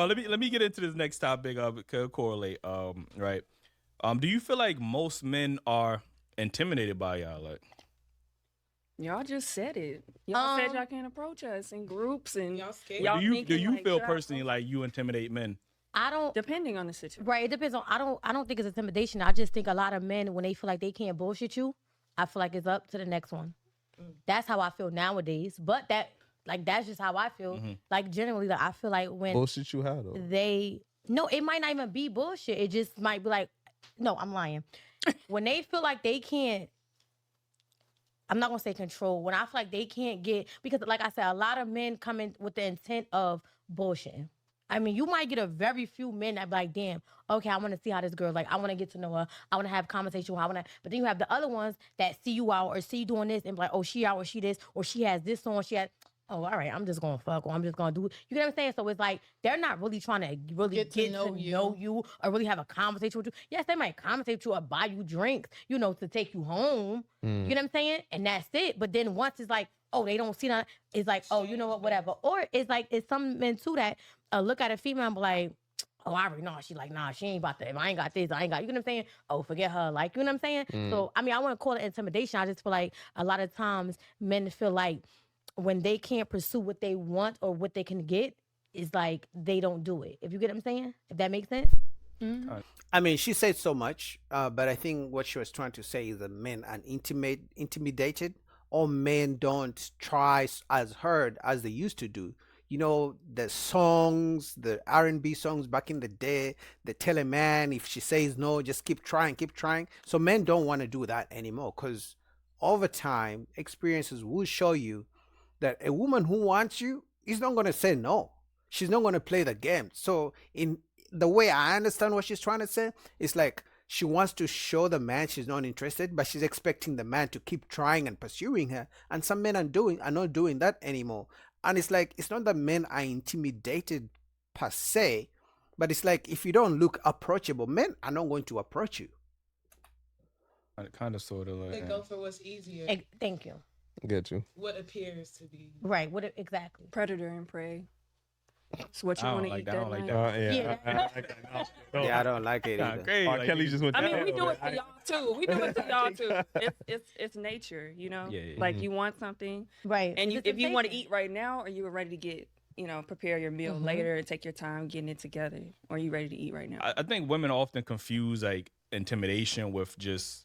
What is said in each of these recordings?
Let me get into this next topic. Could correlate. Right. Do you feel like most men are intimidated by y'all? Like, Y'all just said it. Y'all said y'all can't approach us in groups and Y'all scared. y'all do you thinking, like, feel should I personally approach- like you intimidate men? I don't. depending on the situation. Right. It depends on. I don't think it's intimidation. I just think a lot of men, when they feel like they can't bullshit you, I feel like it's up to the next one. That's how I feel nowadays. But that's just how I feel. Like generally, I feel like when Bullshit you how though? no, it might not even be bullshit. It just might be like, no, I'm lying. When they feel like they can't, I'm not gonna say control. When I feel like they can't get, because like I said, a lot of men come in with the intent of bullshitting. I mean, you might get a very few men that be like, damn, okay, I want to see how this girl, like, I want to get to know her. I want to have conversation with her. But then you have the other ones that see you out or see you doing this and be like, oh, she out or she this, or she has this on, she has, oh, all right, I'm just going to fuck, or I'm just going to do it. You get what I'm saying? So it's like, they're not really trying to really get to know you or really have a conversation with you. Yes, they might conversate with you or buy you drinks, to take you home. You know what I'm saying? And that's it. But then once it's like, oh, they don't see that, it's like, oh, you know what, whatever. Or it's like, it's some men too that look at a female and be like, oh, I already know. She like, nah, she ain't about that. If I ain't got this, I ain't got, you know what I'm saying? Oh, forget her. Like, you know what I'm saying? So, I mean, I wouldn't call it intimidation. I just feel like a lot of times men feel like when they can't pursue what they want or what they can get, it's like they don't do it. If you get what I'm saying? If that makes sense? I mean, she said so much, but I think what she was trying to say is that men are intimidated, or men don't try as hard as they used to do. The songs, the R&B songs back in the day, they tell a man if she says no, just keep trying, keep trying. So men don't want to do that anymore, because over time, experiences will show you that a woman who wants you is not going to say no. She's not going to play the game. So in the way I understand what she's trying to say, it's like she wants to show the man she's not interested, but she's expecting the man to keep trying and pursuing her. And some men are not doing that anymore. And it's like, it's not that men are intimidated per se, but it's like, if you don't look approachable, men are not going to approach you. Kind of, sort of like. They go for what's easier. Thank you. Get you. What appears to be. Right. Exactly. Predator and prey. It's what you I want don't to like eat that. I don't like night. that. Yeah, I don't like it either. Crazy. R. Like, Kelly just went. I mean, down we do with it to y'all too. We do it to y'all too. It's nature, Yeah. Like you want something, Right. and It's if you want to temptation. eat right now, or you are ready to get, prepare your meal later and take your time getting it together, or are you ready to eat right now? I think women often confuse like intimidation with just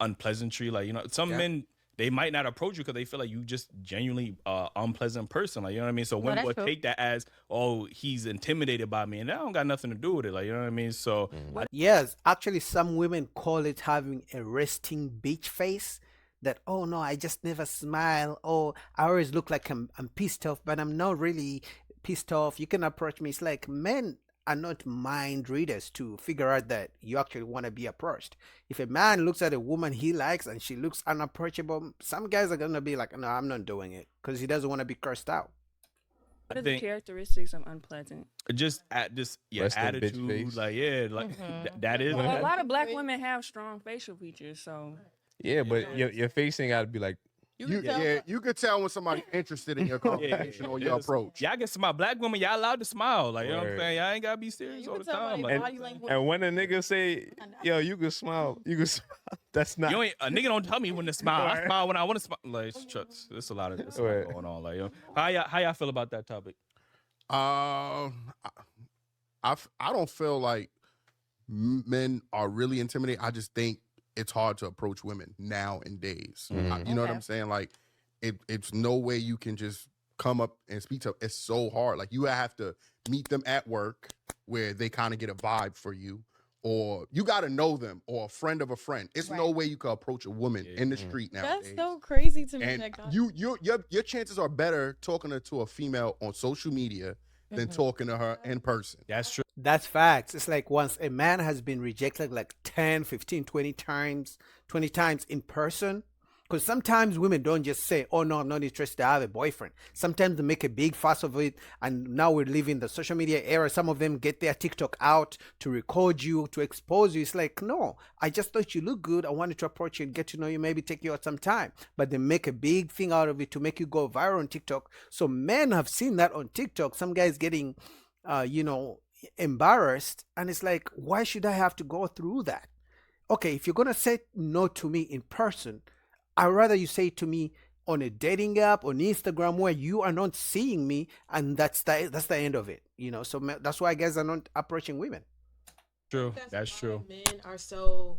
unpleasantry. Like some men, they might not approach you because they feel like you just genuinely unpleasant person. Like, you know what I mean? So women that's would true. take that as, oh, he's intimidated by me, and that don't got nothing to do with it. Like, you know what I mean? So Yes, actually, some women call it having a resting beach face. That, oh no, I just never smile. Oh, I always look like I'm pissed off, but I'm not really pissed off. You can approach me. It's like men are not mind readers to figure out that you actually want to be approached. If a man looks at a woman he likes and she looks unapproachable, some guys are gonna be like, no, I'm not doing it, because he doesn't want to be cursed out. What are the think- characteristics of unpleasant? just Resting bitch attitude, face. like that is. Well, a lot of black women have strong facial features, so Yeah, but your face ain't got to be like. You could tell when somebody's interested in your conversation or your approach. Y'all get some black women, y'all allowed to smile. Like, you know what I'm Word. saying? Y'all ain't gotta be serious all the time. Like, And when a nigga say, yo, you can smile, that's not. a nigga don't tell me when to smile. I smile when I want to smile. Like, there's a lot Right. going on. Like, how y'all feel about that topic? I don't feel like men are really intimidated. I just think it's hard to approach women nowadays. You know what I'm saying? Like, it's no way you can just come up and speak to them. It's so hard. Like, you have to meet them at work where they kind of get a vibe for you, or you got to know them, or a friend of a friend. It's no way you can approach a woman in the street nowadays. That's so crazy to me. And Like, your chances are better talking to a female on social media than talking to her in person. That's true. That's facts. It's like once a man has been rejected like 10, 15, 20 times in person, Because sometimes women don't just say, oh no, I'm not interested, I have a boyfriend. Sometimes they make a big fuss of it, and now we're living the social media era. Some of them get their TikTok out to record you, to expose you. It's like, no, I just thought you look good. I wanted to approach you and get to know you, maybe take you out some time. But they make a big thing out of it to make you go viral on TikTok. So men have seen that on TikTok. Some guys getting, embarrassed, and it's like, why should I have to go through that? Okay, if you're gonna say no to me in person, I'd rather you say it to me on a dating app, on Instagram, where you are not seeing me, and that's the end of it. So that's why guys are not approaching women. True. That's That's why true. Men are so.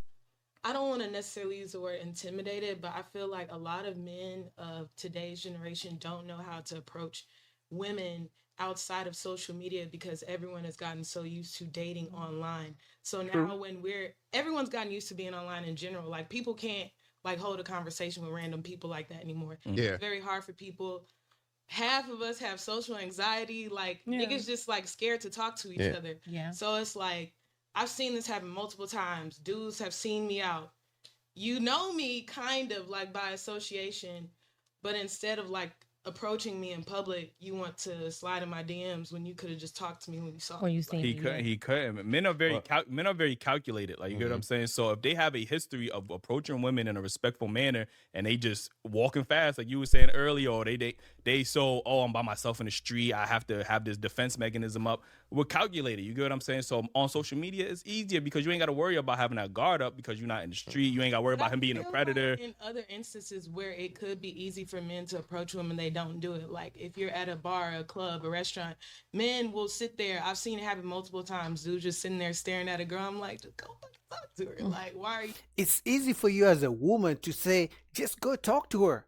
I don't want to necessarily use the word intimidated, but I feel like a lot of men of today's generation don't know how to approach women outside of social media because everyone has gotten so used to dating online. So now when everyone's gotten used to being online in general, like people can't like hold a conversation with random people like that anymore. Yeah. It's very hard for people. Half of us have social anxiety. Like Yeah. niggas just like scared to talk to each other. Yeah. So it's like, I've seen this happen multiple times. Dudes have seen me out. You know me kind of like by association, but instead of like approaching me in public, you want to slide in my DMs when you could have just talked to me when you saw When me. you seen He me, couldn't. yeah. He couldn't. Men are very calculated. Like you get what I'm saying. So if they have a history of approaching women in a respectful manner, and they just walking fast, like you were saying earlier, or they so I'm by myself in the street, I have to have this defense mechanism up. We're calculated. You get what I'm saying. So on social media, it's easier because you ain't got to worry about having that guard up because you're not in the street. You ain't got to worry But about him I being a feel predator. like in other instances where it could be easy for men to approach women, they don't do it. Like if you're at a bar, a club, a restaurant, men will sit there. I've seen it happen multiple times. Dude just sitting there staring at a girl. I'm like, just go fucking talk to her. Like, why are you? It's easy for you as a woman to say, just go talk to her.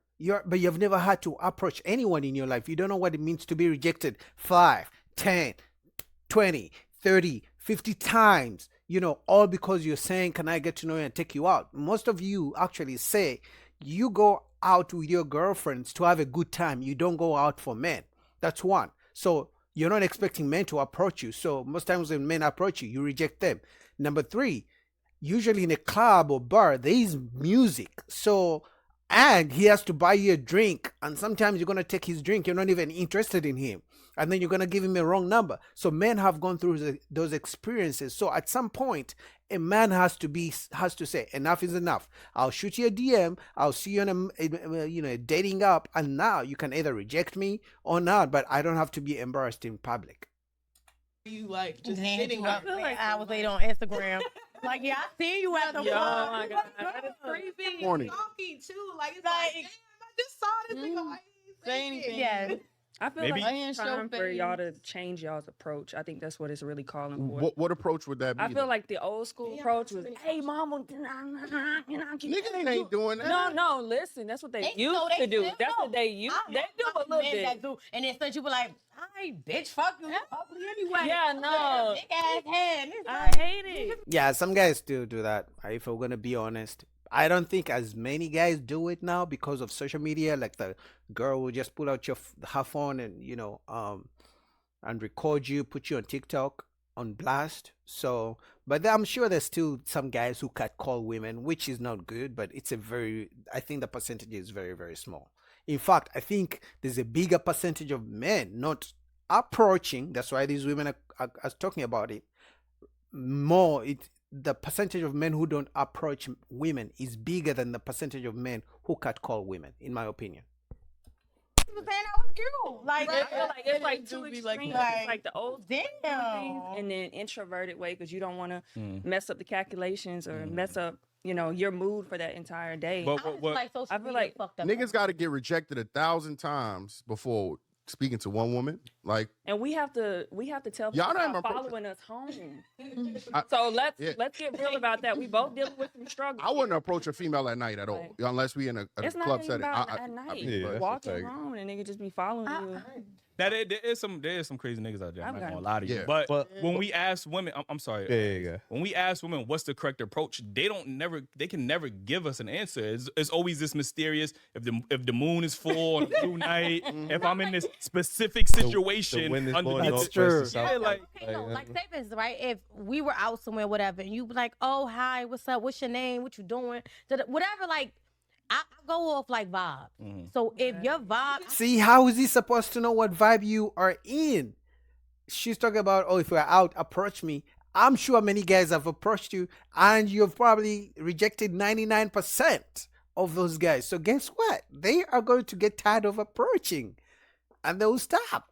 But you've never had to approach anyone in your life. You don't know what it means to be rejected 5, 10, 20, 30, 50 times, all because you're saying, can I get to know you and take you out? Most of you actually say you go out with your girlfriends to have a good time. You don't go out for men. That's one. So you're not expecting men to approach you. So most times when men approach you, you reject them. Number 3, usually in a club or bar, there is music. And he has to buy you a drink. And sometimes you're going to take his drink. You're not even interested in him. And then you're going to give him a wrong number. So men have gone through those experiences. So at some point, a man has to say, enough is enough. I'll shoot you a DM. I'll see you on a dating app. And now you can either reject me or not. But I don't have to be embarrassed in public. You like just Then sitting you up. up like hours later on Instagram. Like, yeah, I seen you at the Yo, bar. oh my God. That is crazy. Corny. Talky too. Like it's like, damn, I just saw this nigga. Why he ain't say anything? Yeah. I feel Maybe- like it's time for y'all to change y'all's approach. I think that's what it's really calling for. What approach would that be? I feel like the old school Yeah, approach that's was, what "Hey, mama, niggas ain't doing that. No, listen, that's what they used no, to do. still That's do. what they used. I They have do a fucking little men bit. that do, and then since you be like, "Hi, bitch, fuck you, ugly anyway." Yeah, no. Big ass head. It's I like, hate it. Yeah, some guys still do that. If we're gonna be honest, I don't think as many guys do it now because of social media. Like the girl will just pull out her phone and and record you, put you on TikTok on blast. So, but I'm sure there's still some guys who catcall women, which is not good. But I think the percentage is very, very small. In fact, I think there's a bigger percentage of men not approaching. That's why these women are talking about it more. The percentage of men who don't approach women is bigger than the percentage of men who catcall women, in my opinion. you was saying that was cute. Like, I feel like it's like It two do be like extremes. that. It's like the old damn. things and then introverted way because you don't want to mess up the calculations or mess up, your mood for that entire day. But I just what- like social I feel media like fucked up. Niggas got to get rejected 1,000 times before speaking to one woman. Like, And we have to tell Y'all people not even stop approaching- following us home. I- So Yeah. let's get real about that. We both dealing with some struggles. I wouldn't approach a female at night at all, Right. unless we in a It's club not even setting. about I at night. Yeah, that's Walking the thing. around and nigga just be following you. Now there is some crazy niggas out there. I'm I've not got gonna it. lie to you. Yeah. But But- when we ask women, I'm sorry. Yeah. When we ask women what's the correct approach, they can never give us an answer. It's always this mysterious. If the moon is full on a blue night, if I'm in this specific situation, The wind is under blowing the- That's northwest true. to south. Yeah, like- Okay, no, like say this, right? If we were out somewhere, whatever, and you be like, "Oh, hi, what's up? What's your name? What you doing?" Whatever, like, I go off like vibe. So if your vibe, See, how is he supposed to know what vibe you are in? She's talking about, oh, if we're out, approach me. I'm sure many guys have approached you, and you've probably rejected 99% of those guys. So guess what? They are going to get tired of approaching, and they will stop.